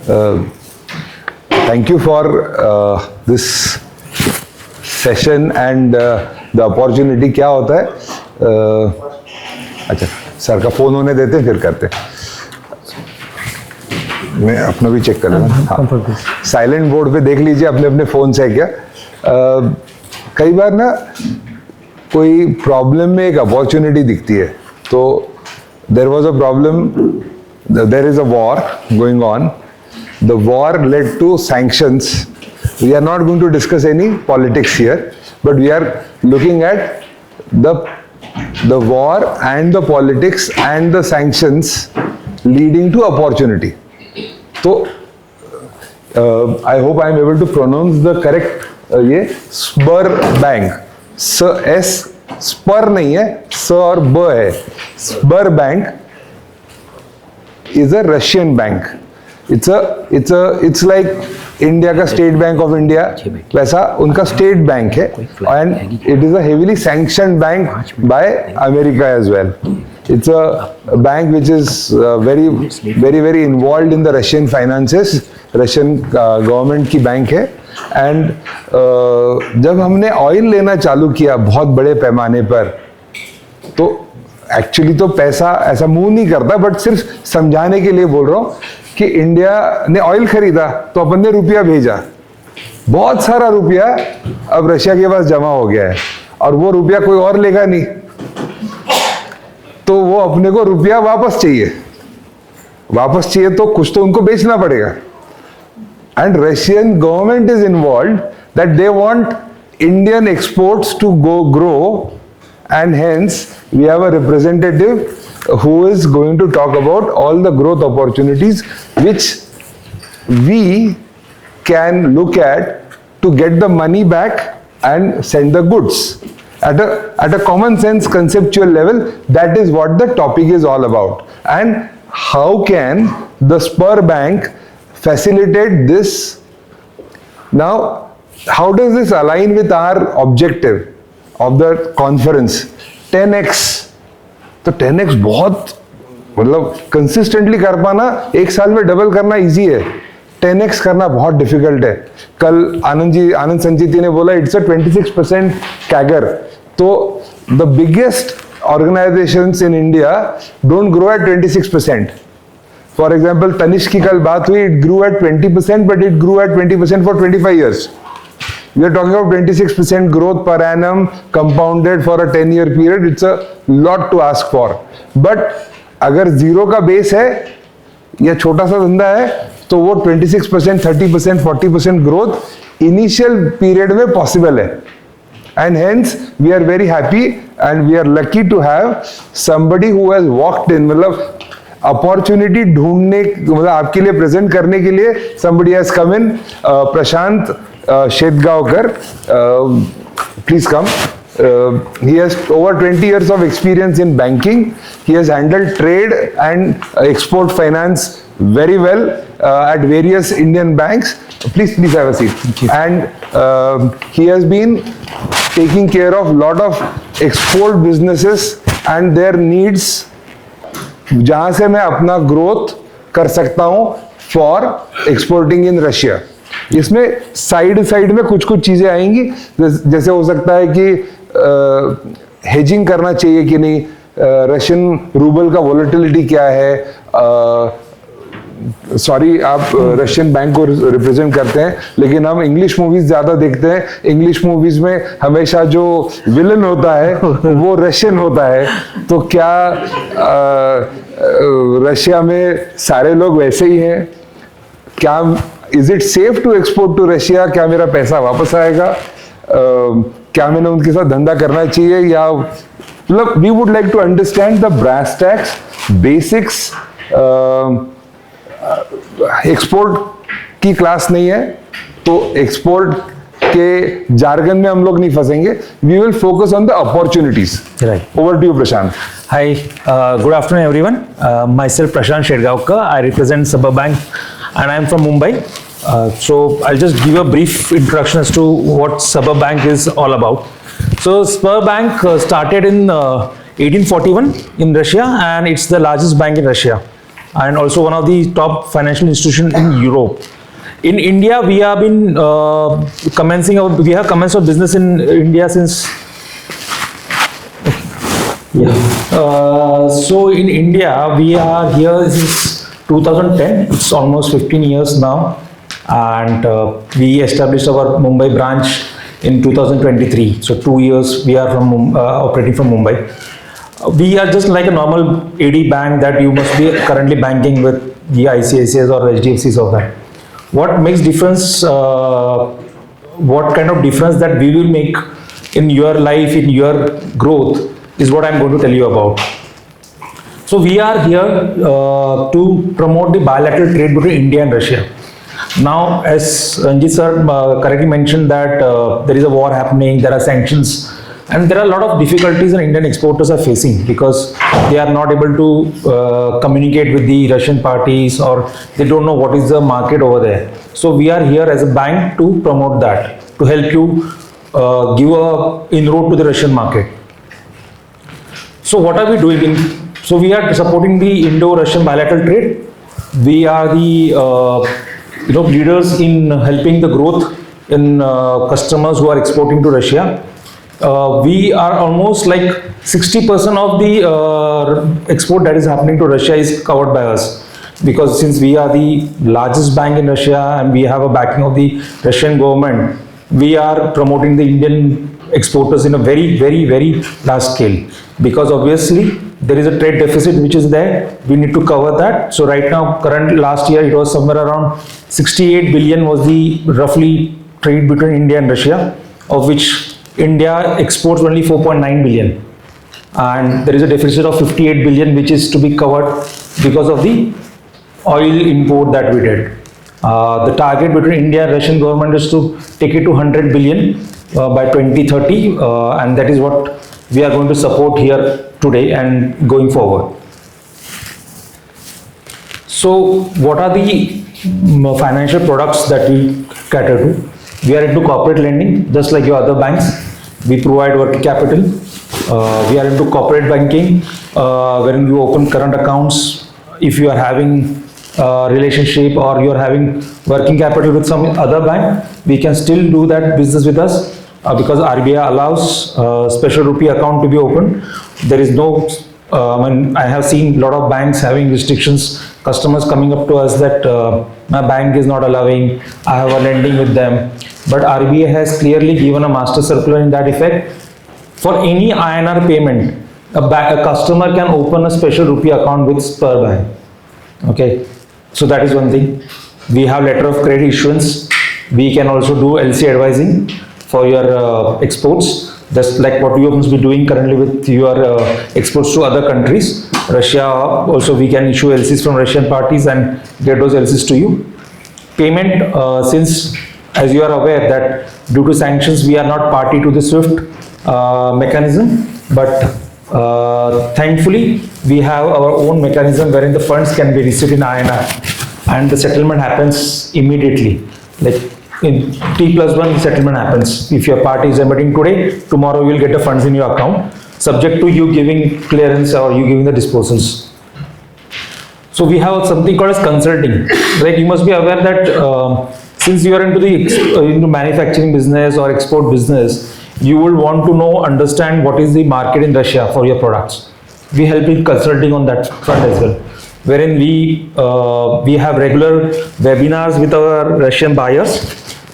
Thank you for this session and the opportunity. क्या होता है? अच्छा, सर का फोन होने देते हैं फिर करते हैं. मैं अपना भी चेक कर लूँगा. हाँ, साइलेंट बोर्ड पे देख लीजिए अपने अपने फोन से क्या. कई बार ना कोई प्रॉब्लम में एक अपॉर्चुनिटी दिखती है. तो there was a problem, there is a war going on. The war led to sanctions. We are not going to discuss any politics here, but we are looking at the war and the politics and the sanctions leading to opportunity. So, I hope I am able to pronounce the correct ये Sberbank. S Spur नहीं है, S और B है. Sberbank is a Russian bank. It's like India का state bank of India, वैसा उनका state bank है. And it is a heavily sanctioned bank by America as well. It's a bank which is very very very involved in the Russian finances. Russian government की bank है. And जब हमने oil लेना चालू किया बहुत बड़े पैमाने पर, तो एक्चुअली तो पैसा ऐसा मूव नहीं करता, बट सिर्फ समझाने के लिए बोल रहा हूँ कि इंडिया ने ऑयल खरीदा तो अपन ने रुपया भेजा. बहुत सारा रुपया अब रशिया के पास जमा हो गया है और वो रुपया कोई और लेगा नहीं, तो वो अपने को रुपया वापस चाहिए. वापस चाहिए तो कुछ तो उनको बेचना पड़ेगा. And Russian government is involved that they want Indian exports to grow. And hence we have a representative who is going to talk about all the growth opportunities which we can look at to get the money back and send the goods at a common sense conceptual level. That is what the topic is all about. And how can the Sberbank facilitate this? Now, how does this align with our objective of the conference? 10x. तो 10x बहुत मतलब consistently कर पाना, एक साल में double करना easy है, 10x करना बहुत डिफिकल्ट है. कल आनंद संजीती ने बोला इट्स अ 26% कैगर. तो the biggest organisations in India don't grow at 26%. For example Tanishq की कल बात हुई, it grew at 20%, but it grew at 20% for 25 years. We are talking about 26% growth per annum compounded for a 10-year period. It's a lot to ask for. But अगर zero का base है या छोटा सा धंधा है तो वो 26%, 30%, 40% ग्रोथ इनिशियल पीरियड में पॉसिबल है. And hence we are very happy and we are lucky to have somebody who has walked in. मतलब अपॉर्चुनिटी ढूंढने, मतलब आपके लिए प्रेजेंट करने के लिए somebody has come in. Prashant Shetgaonkar, please come. He has over 20 years of experience in banking. He has handled trade and export finance very well at various Indian banks. Please have a seat. Thank you. And he has been taking care of lot of export businesses and their needs, जहाँ से मैं अपना growth कर सकता हूँ for exporting in Russia. इसमें side में कुछ चीजें आएंगी, जैसे हो सकता है कि हेजिंग करना चाहिए कि नहीं, रशियन रूबल का वोलेटिलिटी क्या है. सॉरी, आप रशियन बैंक को रिप्रेजेंट करते हैं, लेकिन हम इंग्लिश मूवीज ज्यादा देखते हैं. इंग्लिश मूवीज में हमेशा जो विलन होता है वो रशियन होता है. तो क्या रशिया में सारे लोग वैसे ही हैं? क्या is it safe to export to Russia? क्या मेरा पैसा वापस आएगा? क्या मैंने उनके साथ धंधा करना चाहिए? या मतलब we would like to understand the brass tacks basics. Export की क्लास नहीं है तो एक्सपोर्ट के जार्गन में हम लोग नहीं फंसेंगे. We will focus on the opportunities. Over to you Prashant. Hi, good afternoon everyone. Myself Prashant Shetgaonkar. I represent Sberbank and I am from Mumbai. So I'll just give a brief introduction as to what Sberbank is all about. So Sberbank started in 1841 in Russia and it's the largest bank in Russia. and also one of the top financial institutions in Europe. In India, we have been we have commenced our business in India since. So in India, we are here since 2010. It's almost 15 years now, and we established our Mumbai branch in 2023. So 2 years we are from operating from Mumbai. We are just like a normal AD bank that you must be currently banking with the ICICIs or HDFCs of that. What makes difference? What kind of difference that we will make in your life, in your growth, is what I'm going to tell you about. So we are here to promote the bilateral trade between India and Russia. Now, as Ranjit sir correctly mentioned that there is a war happening, there are sanctions, and there are a lot of difficulties that Indian exporters are facing because they are not able to communicate with the Russian parties, or they don't know what is the market over there. So we are here as a bank to promote that, to help you give a inroad to the Russian market. So what are we doing? So we are supporting the Indo-Russian bilateral trade. We are the leaders in helping the growth in customers who are exporting to Russia. We are almost like 60% of the export that is happening to Russia is covered by us, because since we are the largest bank in Russia and we have a backing of the Russian government, we are promoting the Indian exporters in a very, very, very large scale, because obviously there is a trade deficit which is there. We need to cover that. So right now, last year it was somewhere around 68 billion was the roughly trade between India and Russia, of which India exports only 4.9 billion, and there is a deficit of 58 billion which is to be covered because of the oil import that we did. The target between India and Russian government is to take it to 100 billion by 2030, and that is what we are going to support here today and going forward. So what are the financial products that we cater to? We are into corporate lending, just like your other banks. We provide working capital. We are into corporate banking, wherein you open current accounts. If you are having a relationship or you are having working capital with some other bank, we can still do that business with us, because RBI allows special rupee account to be opened. There is no, I have seen a lot of banks having restrictions, customers coming up to us that my bank is not allowing, I have a lending with them. But RBI has clearly given a master circular in that effect. For any INR payment, a customer can open a special rupee account with Sberbank. Okay, so that is one thing. We have letter of credit issuance. We can also do LC advising for your exports, just like what you must be doing currently with your exports to other countries. Russia, also we can issue LCs from Russian parties and get those LCs to you. Payment, since as you are aware that due to sanctions we are not party to the SWIFT mechanism, but thankfully we have our own mechanism wherein the funds can be received in INR and the settlement happens immediately. Like in T+1 settlement happens. If your party is emitting today, tomorrow you will get the funds in your account, subject to you giving clearance or you giving the disposals. So we have something called as consulting. Like you must be aware that since you are into the manufacturing business or export business, you will want to understand what is the market in Russia for your products. We help in consulting on that front as well, wherein we have regular webinars with our Russian buyers,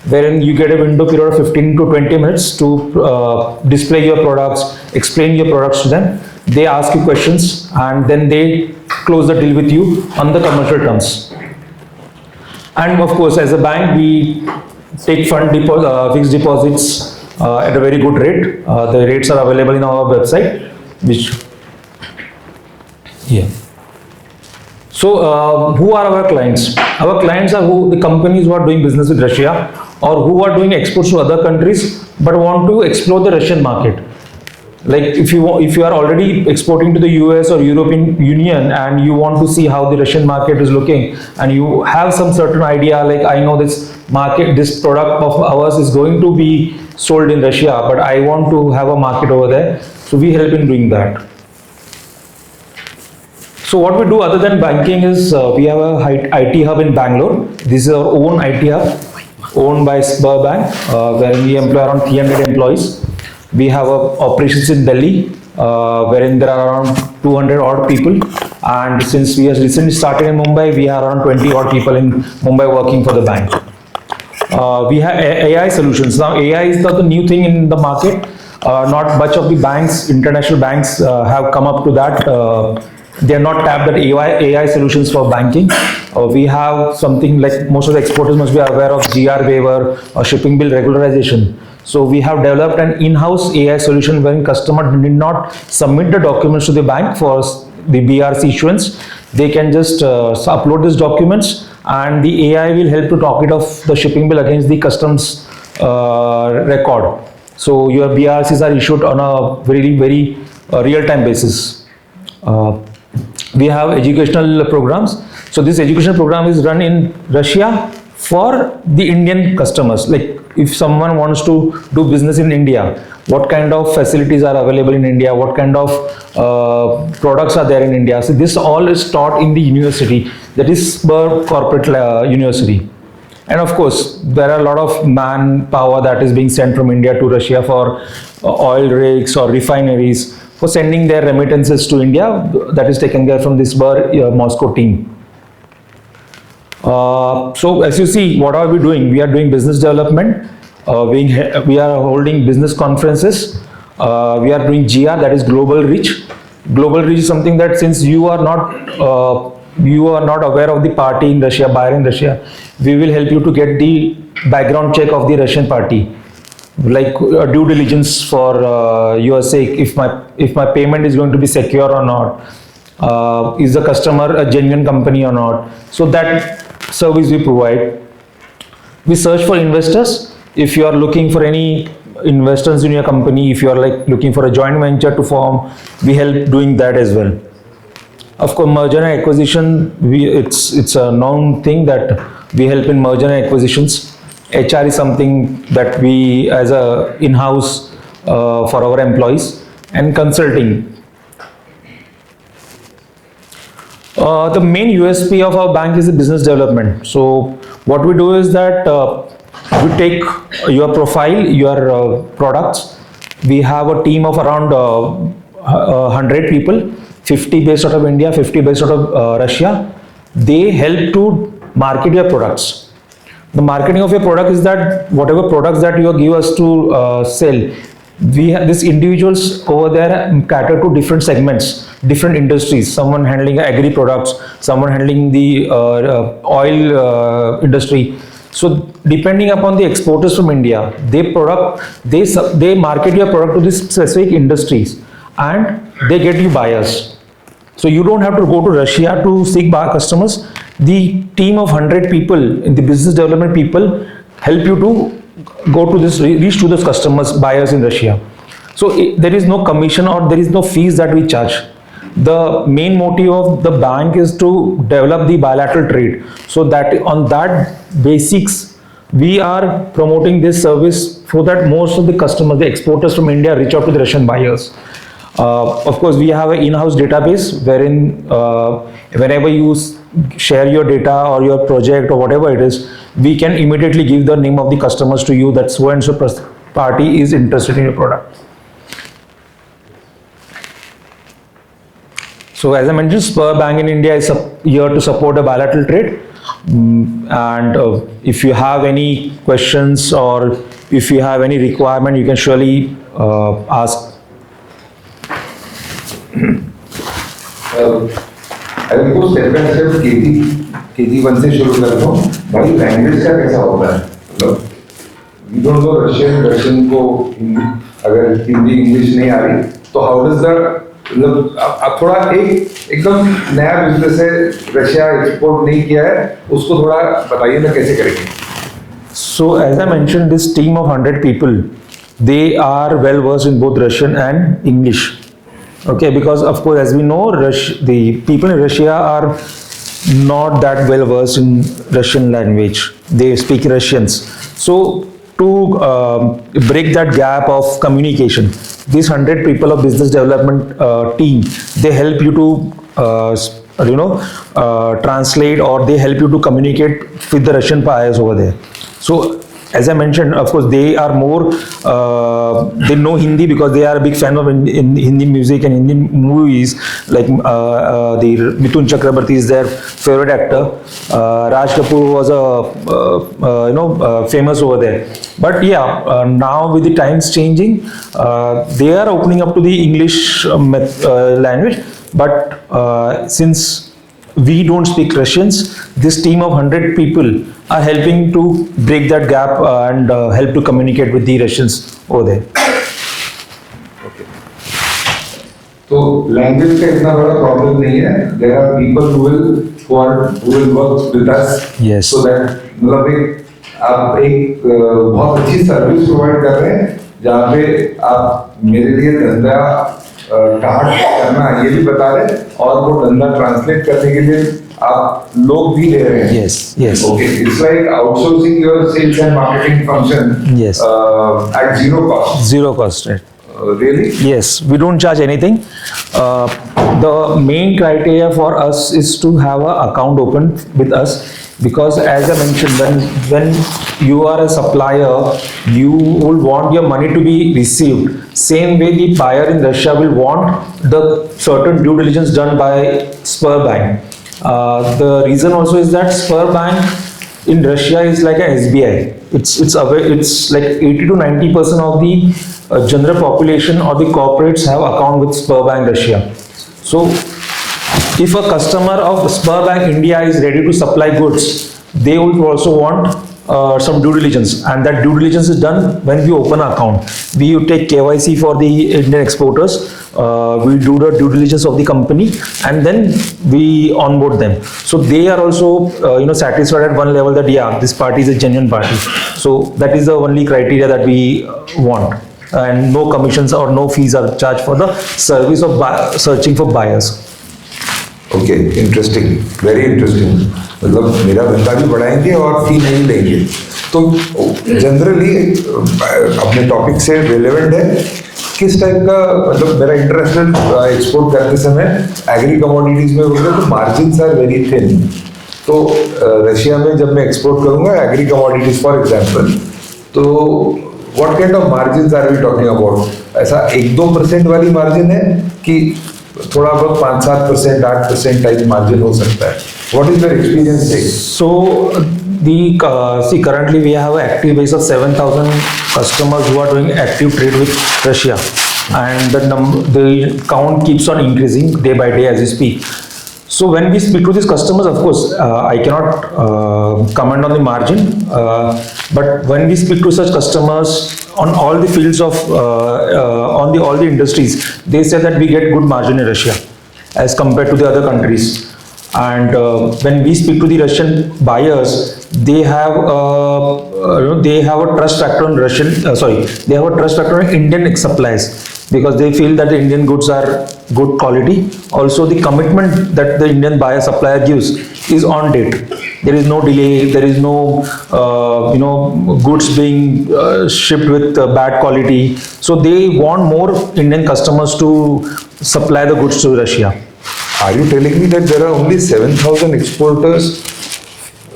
wherein you get a window period of 15 to 20 minutes to display your products, explain your products to them. They ask you questions and then they close the deal with you on the commercial terms. And of course, as a bank, we take fixed deposits at a very good rate. The rates are available in our website, So who are our clients? Our clients are the companies who are doing business with Russia or who are doing exports to other countries but want to explore the Russian market. Like if you are already exporting to the US or European Union and you want to see how the Russian market is looking and you have some certain idea, like I know this market, this product of ours is going to be sold in Russia, but I want to have a market over there. So we help in doing that. So So what we do other than banking is we have a IT hub in Bangalore. This is our own IT hub owned by Sberbank, where we employ around 300 employees. We have operations in Delhi, wherein there are around 200 odd people. And since we have recently started in Mumbai, we have around 20 odd people in Mumbai working for the bank. We have AI solutions. Now AI is not the new thing in the market. Not much of the banks, international banks have come up to that. They are not tapped at AI solutions for banking. We have something like most of the exporters must be aware of GR waiver or shipping bill regularization. So we have developed an in-house AI solution wherein customer need not submit the documents to the bank for the BRC issuance. They can just upload these documents and the AI will help to top it off the shipping bill against the customs record. So your BRCs are issued on a very real-time basis. We have educational programs. So this educational program is run in Russia for the Indian customers. Like if someone wants to do business in India, what kind of facilities are available in India, what kind of products are there in India. So this all is taught in the university, that is Sber Corporate University. And of course, there are a lot of manpower that is being sent from India to Russia for oil rigs or refineries for sending their remittances to India. That is taken care from this Moscow team. So as you see, what are we doing? We are doing business development. We are holding business conferences. We are doing GR, that is global reach. Global reach is something that since you are not aware of the party in Russia, buyer in Russia, we will help you to get the background check of the Russian party, like due diligence for your sake, if my payment is going to be secure or not, is the customer a genuine company or not. So that service we provide. We search for investors. If you are looking for any investors in your company, if you are like looking for a joint venture to form, we help doing that as well. Of course, merger and acquisition, it's a known thing that we help in merger and acquisitions. HR is something that we as a in-house for our employees, and consulting. The main USP of our bank is the business development. So what we do is that we take your profile, your products. We have a team of around 100 people, 50 based out of India, 50 based out of Russia. They help to market your products. The marketing of your product is that whatever products that you give us to sell, we have these individuals over there cater to different segments, different industries. Someone handling agri products, someone handling the oil industry. So depending upon the exporters from India, they market your product to these specific industries and they get you buyers. So you don't have to go to Russia to seek customers. The team of 100 people, the business development people, help you to go to this, reach to those customers, buyers in Russia. So there is no commission or there is no fees that we charge. The main motive of the bank is to develop the bilateral trade. So that on that basics, we are promoting this service so that most of the customers, the exporters from India, reach out to the Russian buyers. Of course, we have an in-house database wherein whenever you share your data or your project or whatever it is, we can immediately give the name of the customers to you that so and so party is interested in your product. So as I mentioned, Sberbank in India is here to support a bilateral trade. And if you have any questions or if you have any requirement, you can surely ask. अगर को step by step KG1 से शुरू करता हूँ, भाई language का कैसा होता है? मतलब we don't know रशियन को अगर हिंदी इंग्लिश नहीं आ रही, तो how does the मतलब अब थोड़ा एकदम नया बिजनेस है, रशिया एक्सपोर्ट नहीं किया है, उसको थोड़ा बताइए ना कैसे करेंगे? So as I mentioned, this team of 100 people, they are well versed in both Russian and English. Okay, because of course, as we know, the people in Russia are not that well versed in Russian language. They speak Russians. So to break that gap of communication, these 100 people of business development team, they help you to translate, or they help you to communicate with the Russian buyers over there. So as I mentioned, of course, they are more, they know Hindi because they are a big fan of in Hindi music and Indian movies. Like the Mithun Chakrabarti is their favorite actor. Raj Kapoor was famous over there. But yeah, now with the times changing, they are opening up to the English language. But since we don't speak Russians, this team of 100 people are helping to break that gap and help to communicate with the Russians over there. तो language का इतना बड़ा problem नहीं है. There are people who will work with us. Yes. So that मतलब आप एक बहुत अच्छी सर्विस प्रोवाइड कर रहे हैं जहाँ पे आप मेरे लिए धंधा कहाँ करना ये भी बता रहे हैं और वो धंधा ट्रांसलेट करने के लिए आप लोग भी ले रहे हैं. Yes, yes. Okay, it's like outsourcing your sales and marketing function. Yes. At zero cost. Zero cost, right? Really? Yes, we don't charge anything. The main criteria for us is to have an account open with us, because as I mentioned, when you are a supplier, you will want your money to be received. Same way the buyer in Russia will want the certain due diligence done by Sberbank. The reason also is that Sberbank in Russia is like an SBI. It's like 80 to 90% of the general population or the corporates have account with Sberbank Russia. So if a customer of Sberbank India is ready to supply goods, they would also want some due diligence, and that due diligence is done when we open an account. We take KYC for the Indian exporters, we do the due diligence of the company, and then we onboard them. So they are also satisfied at one level that yeah, this party is a genuine party. So that is the only criteria that we want, and no commissions or no fees are charged for the service of searching for buyers. Okay, interesting, very interesting. मतलब मेरा धंधा भी बढ़ाएंगे और फी नहीं लेंगे. तो generally अपने टॉपिक से रिलेवेंट है किस टाइप का, मतलब मेरा इंटरनेशनल एक्सपोर्ट करते समय एग्री कमोडिटीज में बोलते हैं तो मार्जिन्स आर वेरी थिन. तो रशिया में जब मैं एक्सपोर्ट करूंगा एग्री कमोडिटीज फॉर एग्जांपल, तो what kind of margins are we talking about? ऐसा 1-2% वाली मार्जिन है कि थोड़ा बहुत 5-7%, 8% टाइप मार्जिन हो सकता है? What is your experience like? So currently we have an active base of 7,000 customers who are doing active trade with Russia, and the count keeps on increasing day by day as we speak. So when we speak to these customers, of course, I cannot comment on the margin, but when we speak to such customers on all the fields of, on all the industries, they say that we get good margin in Russia as compared to the other countries. And when we speak to the Russian buyers, they have a trust factor on they have a trust factor on Indian suppliers, because they feel that the Indian goods are good quality. Also, the commitment that the Indian buyer supplier gives is on date. There is no delay. There is no goods being shipped with bad quality. So they want more Indian customers to supply the goods to Russia. Are you telling me that there are only 7,000 exporters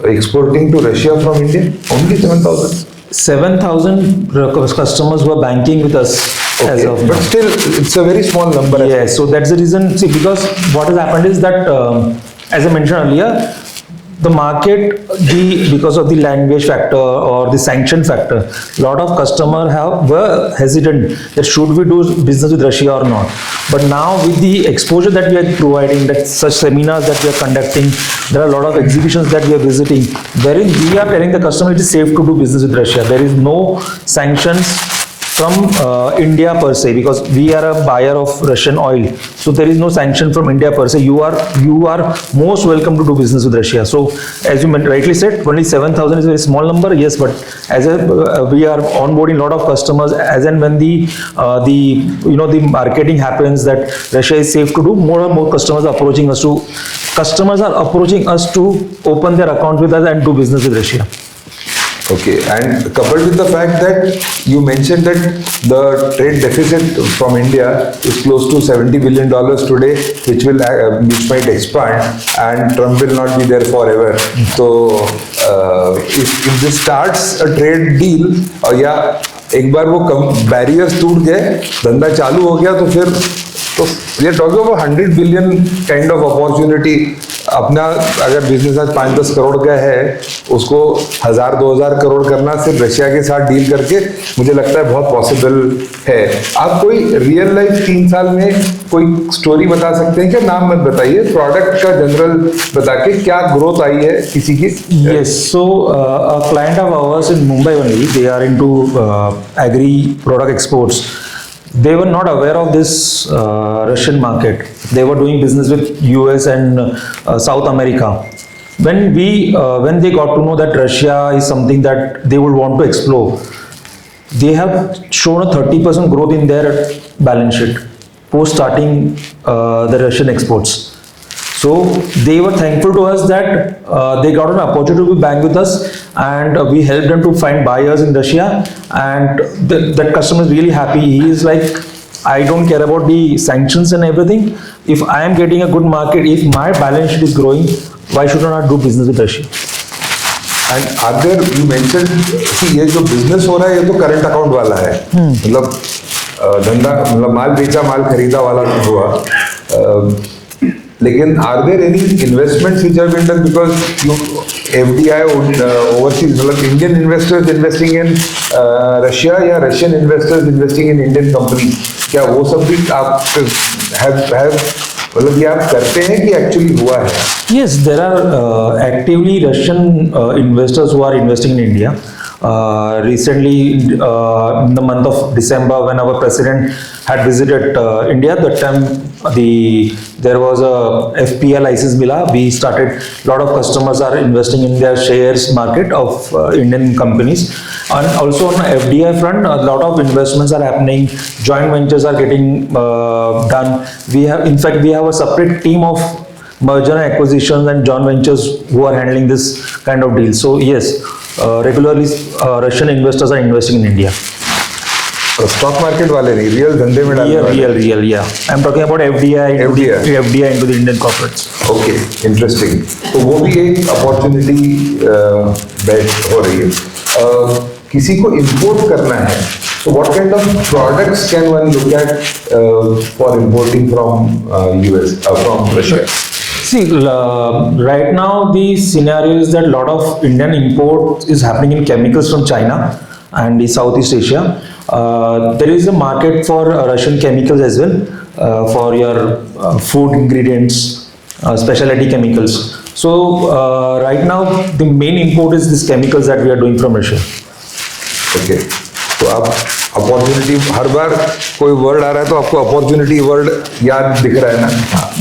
exporting to Russia from India? Only 7,000? 7,000 customers who are banking with us. Okay, as of but now. still, it's a very small number. Yes, so that's the reason. See, because what has happened is that, as I mentioned earlier, the market, because of the language factor or the sanction factor, a lot of customers were hesitant that should we do business with Russia or not. But now with the exposure that we are providing, that such seminars that we are conducting, there are a lot of exhibitions that we are visiting, wherein we are telling the customer it is safe to do business with Russia. There is no sanctions from India per se, because we are a buyer of Russian oil. So there is no sanction from India per se. You are most welcome to do business with Russia. So as you rightly said, only 7,000 is a very small number. Yes, but as we are onboarding a lot of customers, as and when the marketing happens that Russia is safe to do, more and more customers are approaching us to open their accounts with us and do business with Russia. Okay, and coupled with the fact that you mentioned that the trade deficit from India is close to $70 billion today, which might expand, and Trump will not be there forever. So, if this starts a trade deal, या एक बार वो barriers टूट गए, धंधा चालू हो गया, तो फिर तो we are talking about 100 billion kind of opportunity. अपना अगर बिजनेस आज 5-10 करोड़ का है, उसको 1000-2000 करोड़ करना सिर्फ रशिया के साथ डील करके मुझे लगता है बहुत पॉसिबल है. आप कोई रियल लाइफ 3 साल में कोई स्टोरी बता सकते हैं क्या? नाम मत बताइए, प्रोडक्ट का जनरल बता के क्या ग्रोथ आई है किसी की? Yes, so a client of ours in Mumbai only, they are into agri product exports. They were not aware of this Russian market. They were doing business with US and South America. When they got to know that Russia is something that they would want to explore, they have shown a 30% growth in their balance sheet post starting the Russian exports. So they were thankful to us that they got an opportunity to bank with us, and we helped them to find buyers in Russia, and that customer is really happy. He is like, I don't care about the sanctions and everything. If I am getting a good market, if my balance sheet is growing, why should I not do business with Russia? And are there, you mentioned, see, ये जो business हो रहा है ये तो current account वाला है, मतलब धंधा, मतलब माल बेचा माल खरीदा वाला हुआ. लेकिन are there any investments which have been done, because you FDI overseas, मतलब Indian investors investing in Russia या Russian investors investing in Indian company, क्या वो सब भी आप हैव मतलब ये आप करते हैं कि एक्चुअली हुआ है? Yes, there are actively Russian investors who are investing in India. Recently, in the month of December, when our president had visited India, that time there was a FPI license mila. We started, lot of customers are investing in their shares market of Indian companies, and also on FDI front, a lot of investments are happening. Joint ventures are getting done. In fact, we have a separate team of merger and acquisitions and joint ventures who are handling this kind of deals. So yes, regularly Russian investors are investing in India. Stock market वाले नहीं, real धंधे में डालने वाले. Real, yeah. I'm talking about FDI into the Indian corporates. Okay, interesting. तो वो भी एक अपॉर्चुनिटी बैठ हो रही है. किसी को इंपोर्ट करना है, so what kind of products can one look at for importing from US from Russia? See, right now the scenario is that a lot of Indian import is happening in chemicals from China and the Southeast Asia. There is a market for Russian chemicals as well, for your food ingredients, specialty chemicals. So right now the main import is these chemicals that we are doing from Russia. Okay, तो आप opportunity, हर बार कोई word आ रहा है तो आपको opportunity word याद दिख रहा है ना?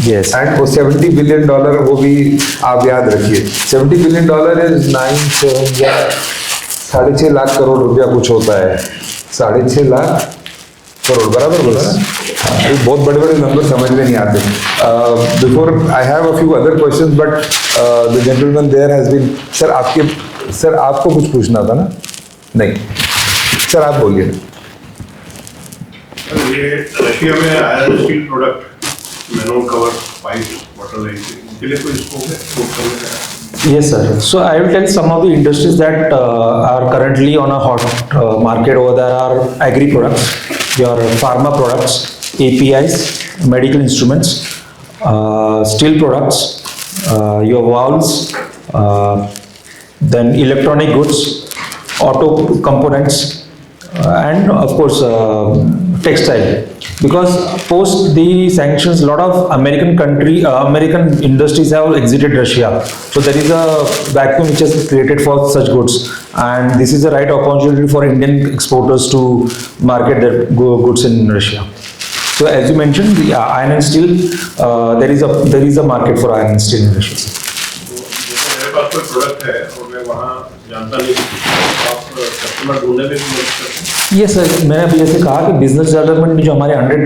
Yes. एंड वो $70 बिलियन वो भी आप याद रखिए. $70 बिलियन इज 6.5 लाख करोड़ रुपया कुछ होता है. 6.5 लाख करोड़, बराबर बोला ना? ये बहुत बड़े बड़े नंबर समझ में नहीं आते. Before I have a few other questions, but the gentleman there has been. Sir आपको कुछ पूछना था ना? नहीं सर, आप बोलिए. ये रशिया में iron steel product, manual cover, pipe, water line, इनके लिए कोई स्कोप है एक्सपोर्ट करने का? Yes, sir. So I will tell some of the industries that are currently on a hot market over there are agri products, your pharma products, APIs, medical instruments, steel products, your valves, then electronic goods, auto components, and of course textile. Because post the sanctions, lot of American industries have exited Russia. So there is a vacuum which is created for such goods, and this is the right opportunity for Indian exporters to market their goods in Russia. So as you mentioned, the iron and steel, there is a market for iron and steel in Russia. मेरे पास कोई product है और मैं वहाँ जानता नहीं, आप customer ढूंढने में भी मदद करते हैं? यस सर, मैंने अभी जैसे कहा कि बिजनेस डेवलपमेंट में जो हमारे 100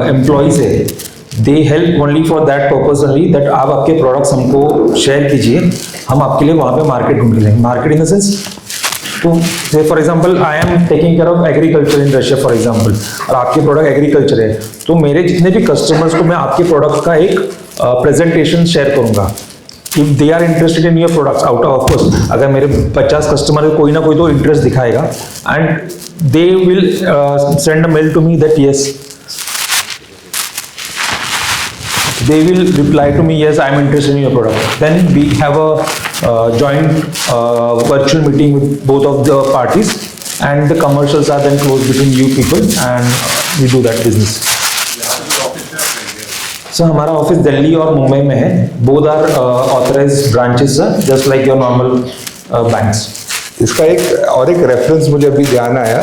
एम्प्लॉयज़ है, they help only for that purpose only that आप आपके products हमको share कीजिए, हम आपके लिए वहाँ पे market ढूंढ के लेंगे. Market in the sense, तो say for example I am taking care of agriculture in Russia for example, और आपके product agriculture है, तो मेरे जितने भी customers को मैं आपके product का एक presentation share करूँगा. If they are interested in your products, out of course, अगर मेरे 50 कस्टमर है कोई ना कोई तो इंटरेस्ट दिखाएगा and they will send a mail to me that yes, they will reply to me yes, I am interested in your product. Then we have a joint virtual meeting with both of the parties and the commercials are then closed between you people and we do that business. So हमारा office Delhi और मुंबई में है. Both are authorised branches sir, just like your normal banks. इसका एक reference मुझे अभी ध्यान आया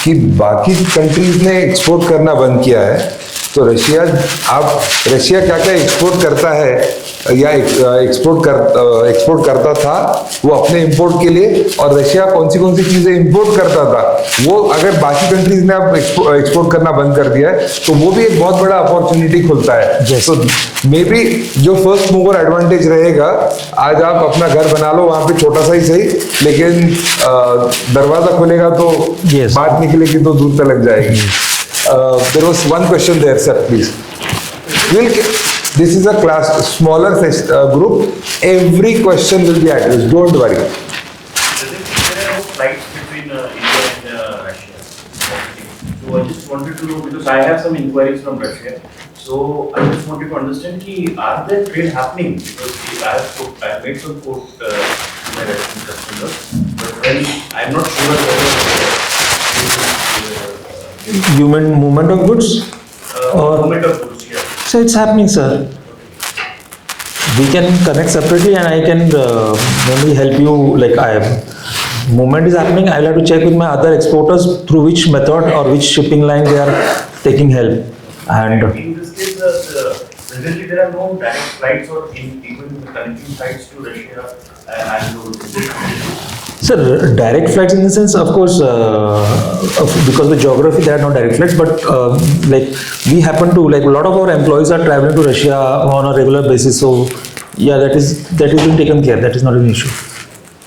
कि बाकी कंट्रीज ने एक्सपोर्ट करना बंद किया है, तो रशिया क्या क्या एक्सपोर्ट करता है या एक्सपोर्ट करता था वो अपने इंपोर्ट के लिए, और रशिया कौन सी चीजें इंपोर्ट करता था वो अगर बाकी कंट्रीज ने अब एक्सपोर्ट करना बंद कर दिया है तो वो भी एक बहुत बड़ा अपॉर्चुनिटी खुलता है. तो मे बी जो फर्स्ट मूवर एडवांटेज रहेगा, आज आप अपना घर बना लो वहां पे छोटा सा ही सही, लेकिन दरवाजा खुलेगा तो बात निकलेगी तो दूर तक लग जाएगी. There was one question there, sir, please. This is a class, smaller group. Every question will be addressed. Don't worry. There are no flights between India and Russia. So I just wanted to know, because I have some inquiries from Russia. So I just wanted to understand, are there trade happening? Because I have made some quote to my Russian customers, but then I'm not sure whether You mean movement of goods? movement of goods, yeah. So it's happening, sir. We can connect separately and I can maybe help you, like movement is happening. I'll have to check with my other exporters through which method or which shipping line they are taking help. And in this case, presently there are no direct flights or even connecting flights to Russia and sir, direct flights in the sense, of course, because of the geography, there are no direct flights. But like we happen to, like a lot of our employees are traveling to Russia on a regular basis. So yeah, that is being taken care. That is not an issue.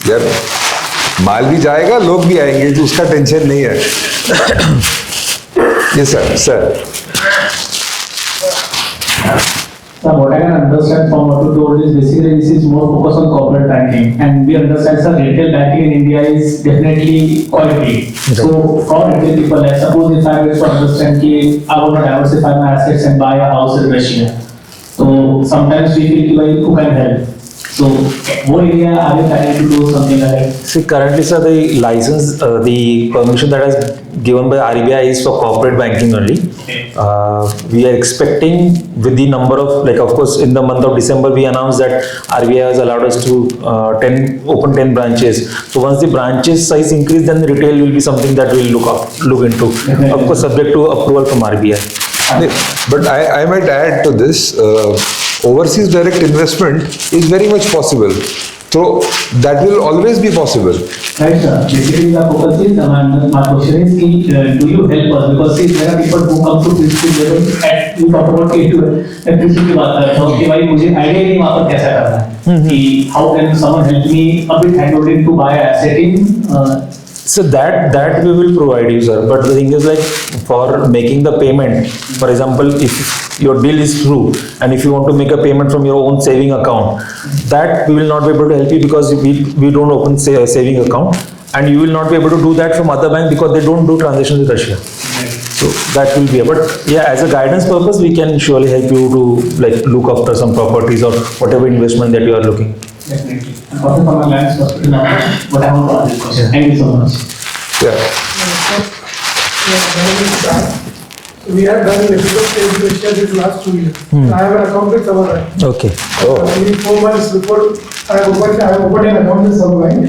यार माल भी जाएगा, लोग भी आएंगे, तो उसका tension नहीं है. Yes, sir. So what I can understand from what you told is basically this is more focused on corporate banking, and we understand that retail banking in India is definitely quality. So for retail people, like suppose if I were to understand that I want to diversify my assets and buy a house in Russia, so sometimes we feel like who can help. So what area are you planning to do something like that? See, currently, sir, the license, the permission that is given by RBI is for corporate banking only. We are expecting with the number of, like of course, in the month of December, we announced that RBI has allowed us to open 10 branches. So once the branches size increase, then the retail will be something that we'll look into. Of course, subject to approval from RBI. But I might add to this, overseas direct investment is very much possible. So that will always be possible. Right, sir. Basically, the focus is, my question is, do you help us? Because see, there are people who come to principal level at you talk about principal की बात कर रहे हो कि भाई मुझे idea नहीं वहाँ पर कैसा करना है कि how can someone help me a bit handholding to buy asset in So that we will provide you, sir. But the thing is, like for making the payment, for example, if your deal is through and if you want to make a payment from your own saving account, that we will not be able to help you because we don't open saving account, and you will not be able to do that from other bank because they don't do transactions with Russia. So that will be, but yeah, as a guidance purpose, we can surely help you to like look after some properties or whatever investment that you are looking. Definitely. And also from a land's perspective, what I want to ask this question. Thank you so much. Yeah. So we have done a little bit of Russia this last 2 years. I have an account with Sberbank. Okay. Maybe 4 months before I have opened an account with Sberbank.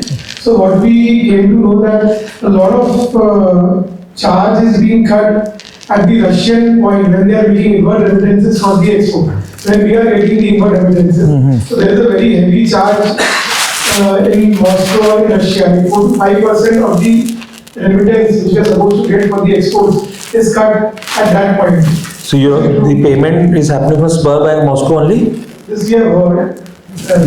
So what we came to know that a lot of charge is being cut at the Russian point when they are making inward remittances for the export. When we are getting the inward remittances. So there is a very heavy charge in Moscow or in Russia. 4 to 5% of the remittance which we are supposed to get for the exports is cut at that point. So the payment is happening from Sberbank Moscow only? This we have heard.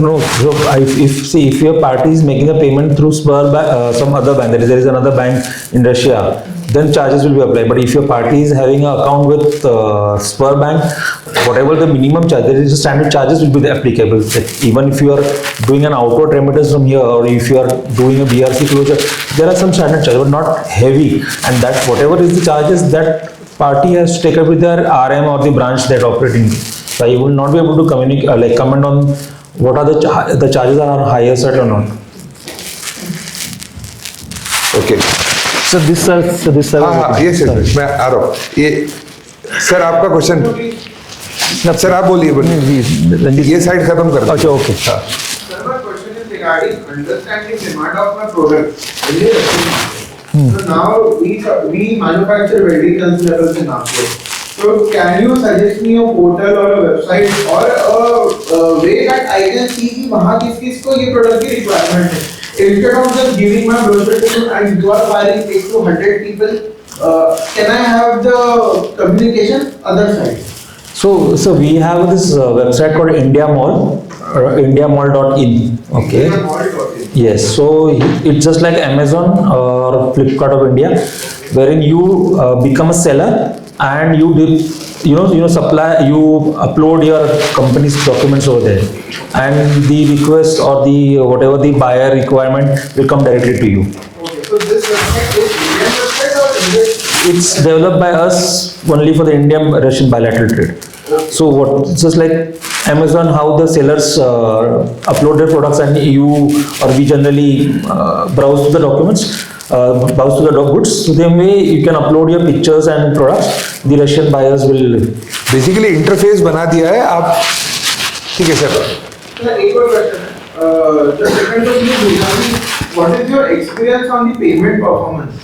No, so if your party is making a payment through Sberbank, some other bank, that is, there is another bank in Russia, then charges will be applied. But if your party is having an account with Sberbank, whatever the minimum charge, there is a standard charges will be applicable. Like even if you are doing an outward remittance from here, or if you are doing a BRC closure, there are some standard charges, but not heavy. And that whatever is the charges, that party has to take up with their RM or the branch that operating. So I will not be able to communicate, comment on what are the charges are on higher side or not. Okay. So this हाँ yes मैं आ रहा हूँ ये sir आपका question sir आप बोलिए ये side खत्म कर अच्छा okay Sir, my question is regarding understanding demand of my product in the Russian market. So now we manufacture welding consumables in Nagpur. So can you suggest me a portal or a website or a way that I can see कि वहाँ किस को ये product की requirement है? Instead of just giving my brochure to you and you are firing it to 100 people, can I have the communication other side? So we have this website called India Mall, indiamall.in. Okay. Yes. So it's just like Amazon or Flipkart of India, wherein you become a seller and you upload your company's documents over there, and the request or the whatever the buyer requirement will come directly to you. Okay. So this website is Indian website or English? It's developed by us only for the Indian-Russian bilateral trade. So what, just like Amazon, how the sellers upload their products and we generally browse the documents, browse to the goods. So the way you can upload your pictures and products, the Russian buyers will. Basically interface बना दिया है आप ठीक है sir Sir, एक और question है just depend on you what is your experience on the payment performance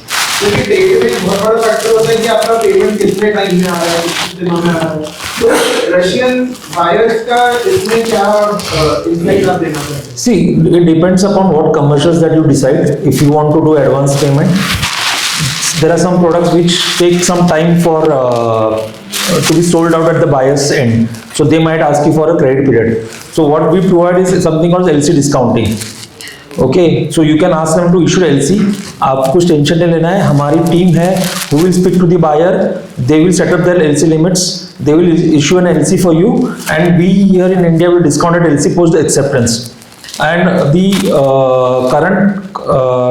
क्योंकि डेटे में एक बहुत बड़ा फैक्टर होता है कि आपका पेमेंट कितने टाइम में आ रहा है कितने दिनों में आ रहा है तो रशियन बायर्स का इसमें क्या इनसाइट आप देना चाहते हैं See, it depends upon what commercials that you decide. If you want to do advance payment, there are some products which take some time for to be sold out at the buyer's end. So they might ask you for a credit period. So what we provide is something called LC discounting. Okay, so you can ask them to issue LC. आपको कुछ tension नहीं लेना है, हमारी team है who will speak to the buyer. They will set up their LC limits. They will issue an LC for you, and we here in India will discount that LC post acceptance. And the current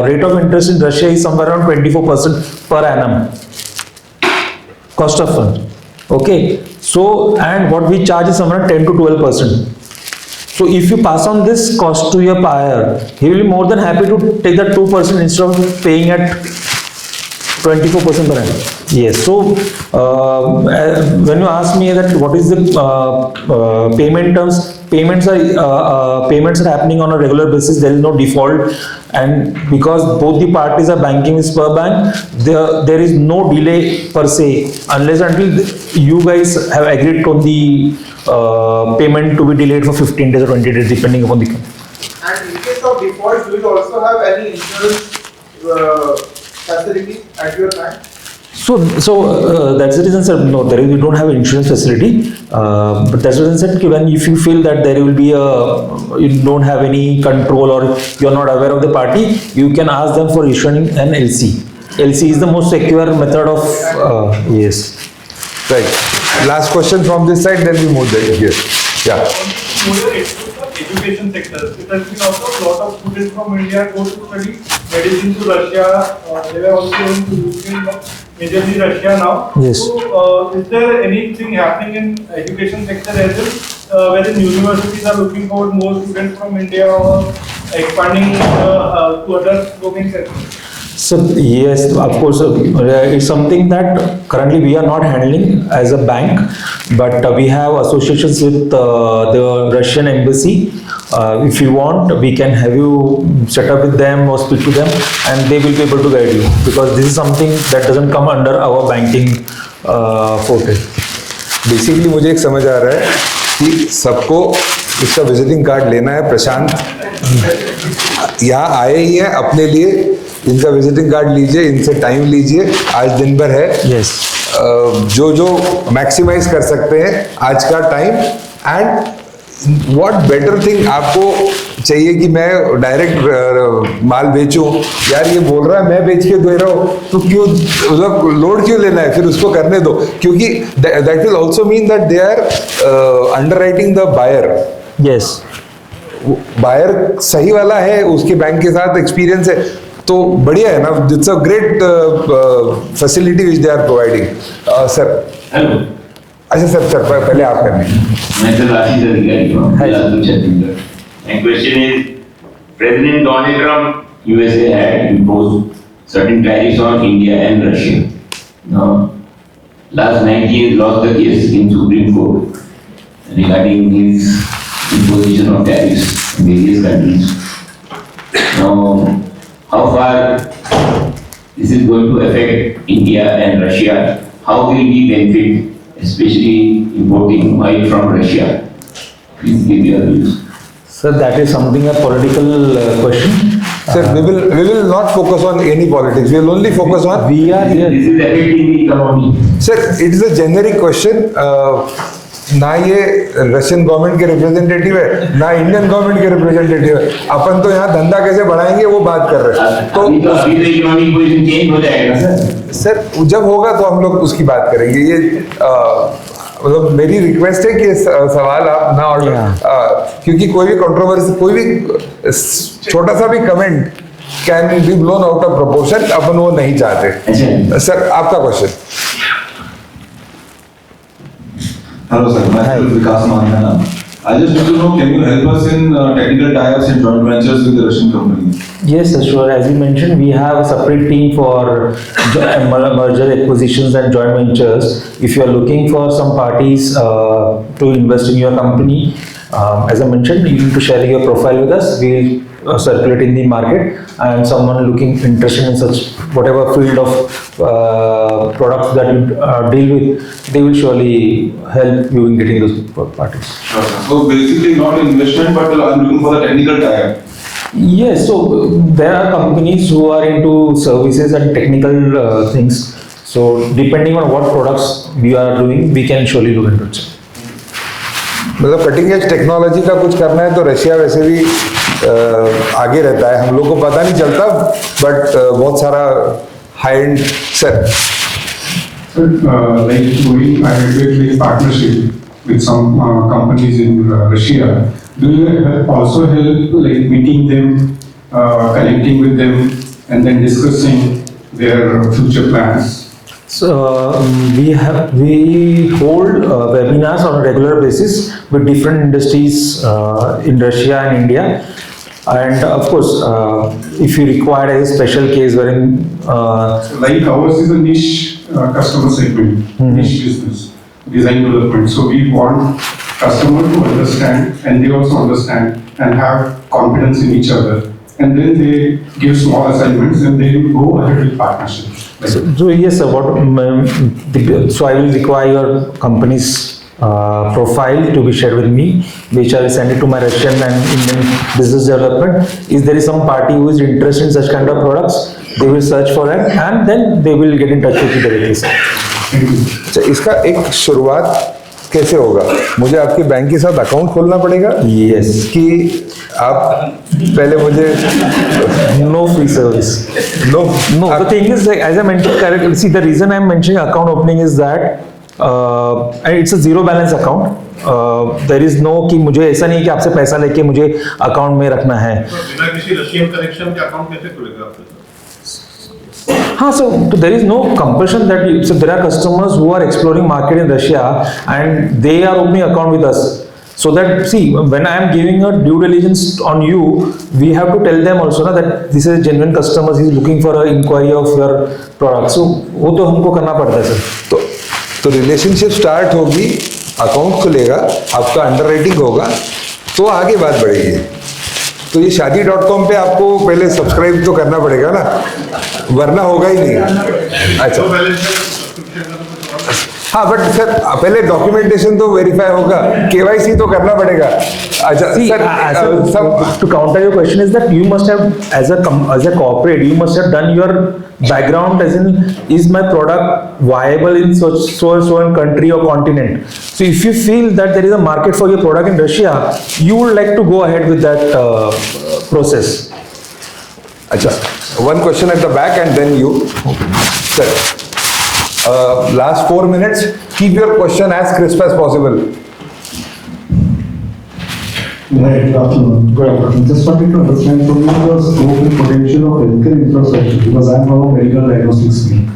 rate of interest in Russia is somewhere around 24% per annum. Cost of fund. Okay, so and what we charge is somewhere 10 to 12%. So if you pass on this cost to your buyer, he will be more than happy to take that 2% instead of paying at 24% per annum. Yes. So when you ask me that what is the payment terms, payments are happening on a regular basis. There is no default, and because both the parties are banking with Sberbank, there is no delay per se unless until you guys have agreed on the payment to be delayed for 15 days or 20 days depending upon the company. and in case of default do you also have any insurance facility at your bank So that's the reason, sir. No, we don't have insurance facility. But that's the reason, sir, when if you feel that there will be you don't have any control or you're not aware of the party, you can ask them for issuing an LC. LC is the most secure method of yes. Right. Last question from this side, then we move there. Here. Yeah. Education sector. It has been also a lot of students from India go to study medicine to Russia. They were also going to Ukraine, majorly Russia now. Yes. So, is there anything happening in education sector as well, wherein universities are looking for more students from India or expanding to other domains as well? So yes, of course, it's something that currently we are not handling as a bank, but we have associations with the Russian embassy. If you want, we can have you set up with them or speak to them, and they will be able to guide you, because this is something that doesn't come under our banking forte. Basically मुझे एक समझ आ रहा है कि सबको इसका visiting card लेना है. प्रशांत यहाँ आए ही हैं अपने लिए, इनका विजिटिंग कार्ड लीजिए, इनसे टाइम लीजिए, आज दिन भर है. Yes. जो जो मैक्सिमाइज कर सकते हैं आज का time. And what better thing आपको चाहिए कि मैं डायरेक्ट माल बेचूं, यार ये बोल रहा है मैं बेच के दे रहा हूँ तो क्यों मतलब लोड क्यों लेना है, फिर उसको करने दो, क्योंकि that will also mean that they are underwriting the buyer. Yes, buyer सही वाला है, उसके बैंक के साथ एक्सपीरियंस है तो बढ़िया है ना, it's a great facility which they are providing. Sir hello. अच्छा सर पहले आप करने। मैं सर आशीष अधिकारी हूँ, Bilaspur Chhattisgarh. My question is, President Donald Trump, USA had imposed certain tariffs on India and Russia. Now, last night he lost the case in Supreme Court regarding his imposition of tariffs in various countries. Now, how far this is going to affect India and Russia? How will we benefit, especially importing oil from Russia? Please give your views. sir, that is something a political question. Sir, we will not focus on any politics. We will only focus on. We are here. This is affecting the economy. Sir, it is a generic question. ना ये Russian government के representative है ना Indian government के representative है, अपन तो यहाँ धंधा कैसे बढ़ाएंगे वो बात कर रहे हैं। तो अभी तो इकोनॉमिक पोजीशन चेंज हो जाएगा सर। सर जब होगा तो हम लोग उसकी बात करेंगे। ये मतलब मेरी रिक्वेस्ट है कि सवाल आप ना ऑर्डर, क्योंकि कोई भी कंट्रोवर्सी, कोई भी छोटा सा भी comment can be blown out of proportion, अपन वो नहीं चाहते। सर आपका question. Hello sir, myself Vikas Manana. I just want to know, can you help us in technical tie-ups and joint ventures with the Russian company? Yes, sir, sure. As you mentioned, we have a separate team for merger acquisitions and joint ventures. If you are looking for some parties to invest in your company, as I mentioned, you need to share your profile with us. We will circulate in the market, and someone looking interested in such whatever field of products that you deal with, they will surely help you in getting those parties. Okay. So basically not investment, but I'm looking for the technical tie-up. Yes, so there are companies who are into services and technical things. So depending on what products we are doing, we can surely look into it. मतलब cutting edge technology का कुछ करना है तो Russia वैसे भी आगे रहता है, हम लोग को पता नहीं चलता, बट बहुत सारा high and. Sir like going ahead with like partnership with some companies in Russia, do you also help like meeting them, connecting with them, and then discussing their future plans? So we hold webinars on a regular basis with different industries in Russia and India, and of course if you require a special case wherein like ours is a niche customer segment, niche business, design development. So we want customer to understand and they also understand and have confidence in each other, and then they give small assignments and they go ahead with partnerships. so yes sir, so I will require your company's profile to be shared with me, which I will send it to my Russian and Indian business development. If there is some party who is interested in such kind of products, they will search for it and then they will get in touch with you directly, sir. अच्छा, इसका एक शुरुआत कैसे होगा? मुझे आपके bank के साथ अकाउंट खोलना पड़ेगा? Yes. कि आप पहले मुझे No free service. No. The thing is, like, as I mentioned correctly, see the reason I'm mentioning account opening is that and it's a zero balance account. There is no कि मुझे ऐसा नहीं कि आपसे पैसा लेके मुझे अकाउंट में रखना है। तो बिना किसी रशियन कनेक्शन के अकाउंट कैसे खुलेगा आपके साथ? हाँ, so there is no compulsion that so there are customers who are exploring market in Russia and they are opening account with us. So that, see, when I am giving a due diligence on you, we have to tell them also na, that this is a genuine customer, he is looking for an inquiry of your product. So वो तो हमको करना पड़ता है sir. तो relationship start होगी, account खुलेगा, आपका अंडरराइटिंग होगा, तो आगे बात बढ़ेगी। तो ये शादी.com पे आपको पहले सब्सक्राइब तो करना पड़ेगा ना, वरना होगा ही नहीं। अच्छा हाँ बट सर पहले डॉक्यूमेंटेशन तो वेरीफाई होगा, केवाईसी तो करना पड़ेगा. अच्छा सर सब to counter your question is that you must have, as a corporate, you must have done your background as in, is my product viable in so and country or continent. So if you feel that there is a market for your product in Russia, you would like to go ahead with that process. अच्छा, one question at the back and then you. Sir, last 4 minutes, keep your question as crisp as possible. Right, good afternoon. Good afternoon. Just wanted to understand from you the scope and potential of healthcare infrastructure, because I'm from a medical diagnostics field.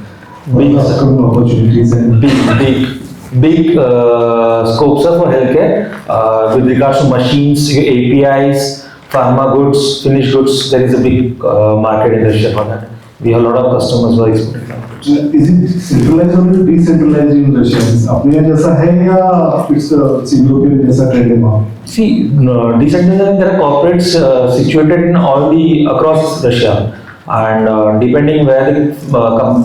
What are the current opportunities and Big scopes are for healthcare with regards to machines, APIs, pharma goods, finished goods. There is a big market in Russia for that. We have a lot of customers who are exporting that. is it centralized or decentralized in Russia? अपने यहाँ जैसा है या it's European जैसा trend है वहाँ? See, decentralized, there are corporates situated in across Russia, and depending where the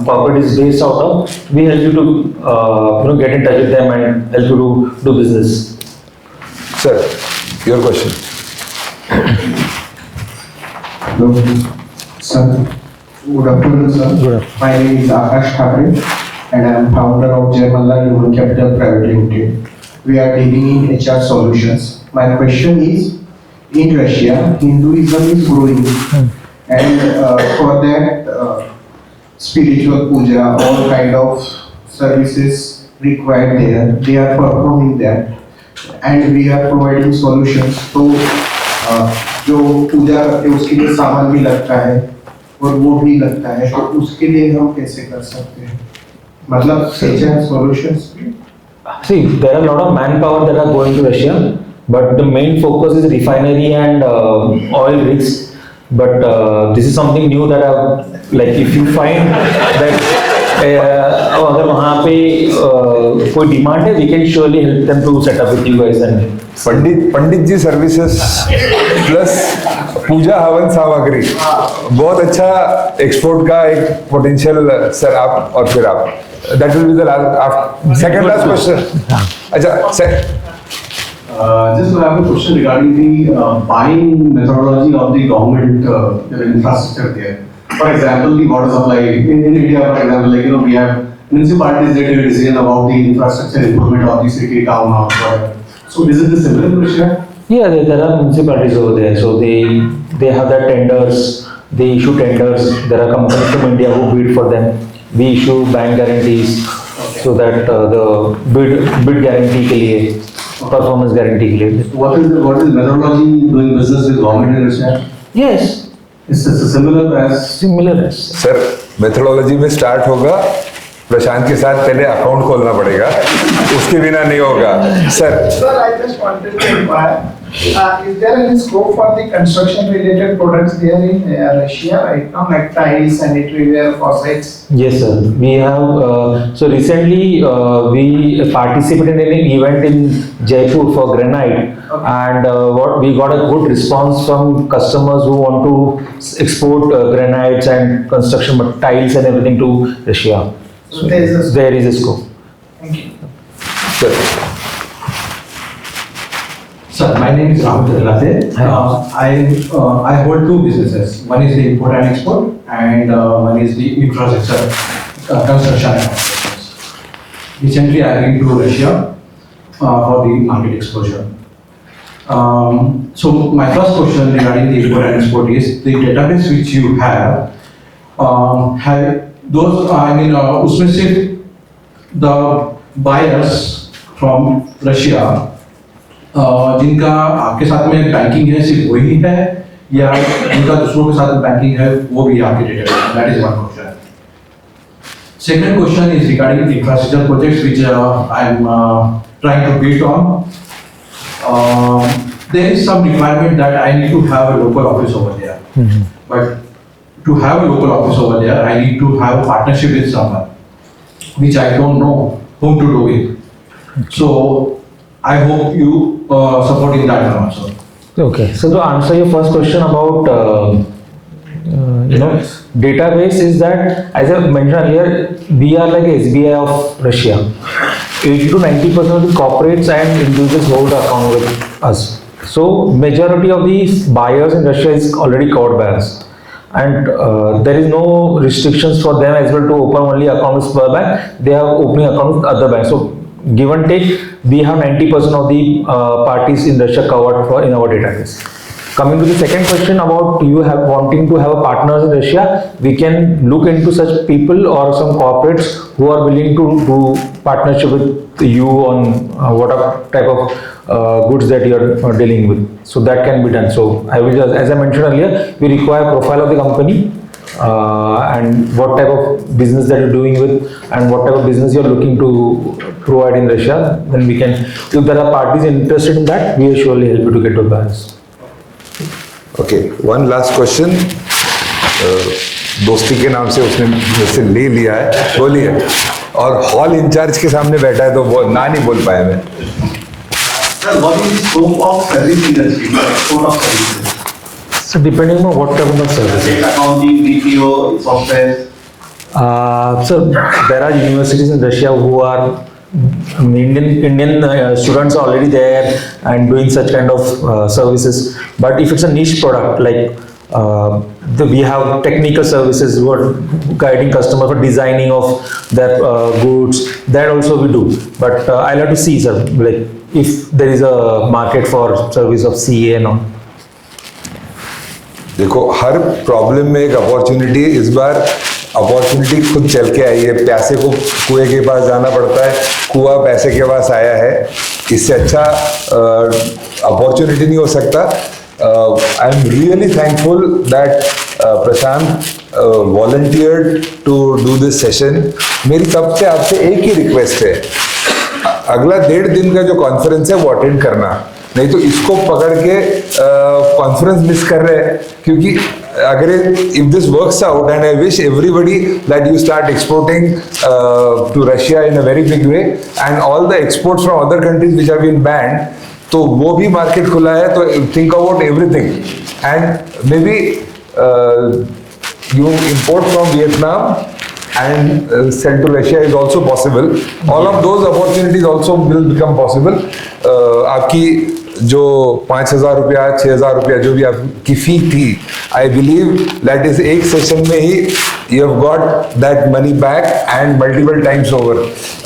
corporate is based out of, we help you to get in touch with them and help you to do business. Sir, your question. Hello, sir. Good afternoon, sir. Good afternoon. My name is Akash Thapre, and I am founder of Human Capital Private Limited. We are dealing in HR solutions. My question is, in Russia, Hinduism is growing, and for that, spiritual puja, all kind of services required there. They are performing that, and we are providing solutions. So, जो पूजा करते हैं उसके लिए सामान भी लगता है और वो भी लगता है, तो उसके लिए हम कैसे कर सकते हैं? मतलब HR solutions. See, there are a lot of manpower that are going to Russia, but the main focus is refinery and oil rigs. But this is something new that I've, like, if you find that अगर वहाँ पे कोई demand है, we can surely help them to set up with you guys. And Pandit ji services plus puja havan samagri, बहुत अच्छा export का एक potential. Sir आप और फिर आप, that will be the last second last question. अच्छा sir, Just I have a question regarding the buying methodology of the government infrastructure there. For example, the water supply in India, for example, like we have municipalities that take a decision about the infrastructure improvement of the city, town, or whatever. So is it the similar in Russia? yeah, there are municipalities over there, so they have their tenders. They issue tenders. There are companies from India who bid for them. We issue bank guarantees, so that the bid guarantee के लिए, performance guarantee के लिए. What is the methodology doing business with government in Russia? Yes, It's similar as. Sir methodology में start होगा, प्रशांत के साथ पहले account खोलना पड़ेगा, उसके बिना नहीं होगा. Sir Sir, I just wanted to inquire, is there any scope for the construction related products there in Russia right now, like tiles, sanitary faucets? Yes, sir. We have, so recently we participated in an event in Jaipur for Granite, and we got a good response from customers who want to export granites and construction tiles and everything to Russia. So there is a scope. Thank you. Sir Sir, my name is Rahul Chaturvedi. I hold two businesses. One is the import and export, and one is the infrastructure construction and operations. Recently, I went to Russia for the market exposure. So my first question regarding the import and export is the database which you have those. उसमें सिर्फ the buyers from Russia जिनका आपके साथ में banking है सिर्फ वही है, या जिनका दूसरों के साथ में बैंकिंग है वो भी आपके डेटा है? That is one question. Second question is regarding the infrastructure projects which I am trying to build on. There is some requirement that I need to have a local office over there. But to have a local office over there, I need to have a partnership with someone, which I don't know whom to do with. So I hope you support in that one also. Okay, so to answer your first question about database, is that, as I mentioned earlier, we are like SBI of Russia. 80 to 90% of the corporates and individuals hold account with us. So majority of these buyers in Russia is already covered by us. And there is no restrictions for them as well to open only account with Sberbank. They are opening account with other banks. So give and take, we have 90% of the parties in Russia covered in our database. Coming to the second question about you wanting to have a partners in Russia, we can look into such people or some corporates who are willing to do partnership with you on what type of goods that you are dealing with. So that can be done. So I will just, as I mentioned earlier, we require profile of the company and what type of business that you're doing with and what type of business you're looking to provide in Russia. Then we can, if there are parties interested in that, we will surely help you to get to buyers. Okay, one last question. दोस्ती के नाम से उसने मुझसे ले लिया है, बोलिए. और हॉल इंचार्ज के सामने बैठा है तो वो ना नहीं बोल पाया मैं. Sir, what is the scope of service industry, export of services? So depending on what type of services. Accounting, BPO, software. So there are universities in Russia who are Indian students are already there and doing such kind of services. But if it's a niche product like we have technical services who are guiding customers for designing of their goods, that also we do. But I'll have to see, sir, like if there is a market for service of CA and all. देखो हर problem में एक opportunity. इस बार opportunity खुद चल के आई है. प्यासे को कुएं के पास जाना पड़ता है, कुआं पैसे के पास आया है. इससे अच्छा अपॉर्चुनिटी नहीं हो सकता. I am really thankful that Prashant volunteered to do this session. मेरी तब से आपसे एक ही रिक्वेस्ट है, अगला 1.5 दिन का जो कॉन्फ्रेंस है वो अटेंड करना. नहीं तो इसको पकड़ के कॉन्फ्रेंस मिस कर रहे हैं. क्योंकि अगर if this works out and I wish everybody that you start exporting to Russia in a very big way and all the exports from other countries which have been banned, तो वो भी market खुला है. तो think about everything and maybe you import from Vietnam and sell to Russia is also possible. All of those opportunities also will become possible. आपकी जो 5,000 रुपया 6,000 रुपया जो भी आपकी फी थी, I believe that is एक सेशन में ही you have got that money back and multiple times over.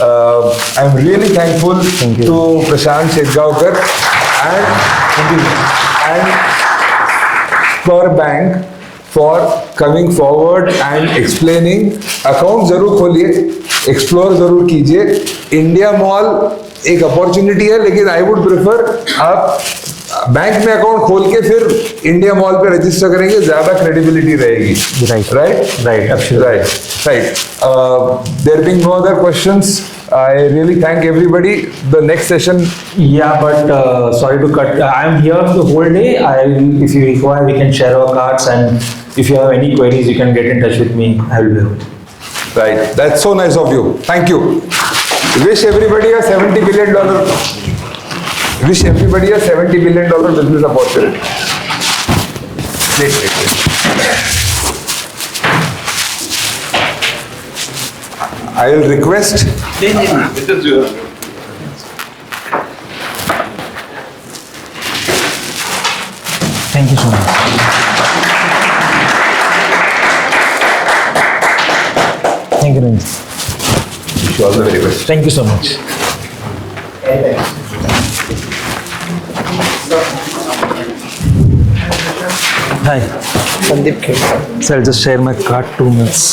I am really thankful to Prashant Shetgaonkar and Sberbank for coming forward and explaining. Account जरूर खोलिए, एक्सप्लोर जरूर कीजिए. India mall एक opportunity है, लेकिन I would prefer आप bank में account खोल के फिर इंडिया मॉल पे रजिस्टर करेंगे, ज्यादा क्रेडिबिलिटी रहेगी. Right. There being no other questions, I really thank everybody. The next session. Yeah, but sorry to cut. I am here the whole day. If you require, we can share our cards, and if you have any queries, you can get in touch with me. I will be able. Right. That's so nice of you. Thank you. Wish everybody a $70 billion. Wish everybody a $70 billion business opportunity. I will request. Thank you so much. Thank you, Ranjit. Wish you all the very best. Thank you so much. Hi. Sandeep K. So I'll just share my card 2 minutes.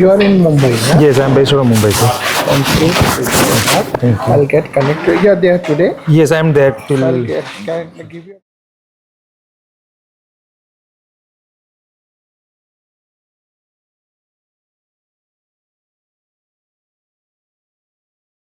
You are in Mumbai, huh? Yes, I'm based out of Mumbai, sir. Thank you. Thank you. I'll get connected. You are there today? Yes, I'm there till. I'll give you.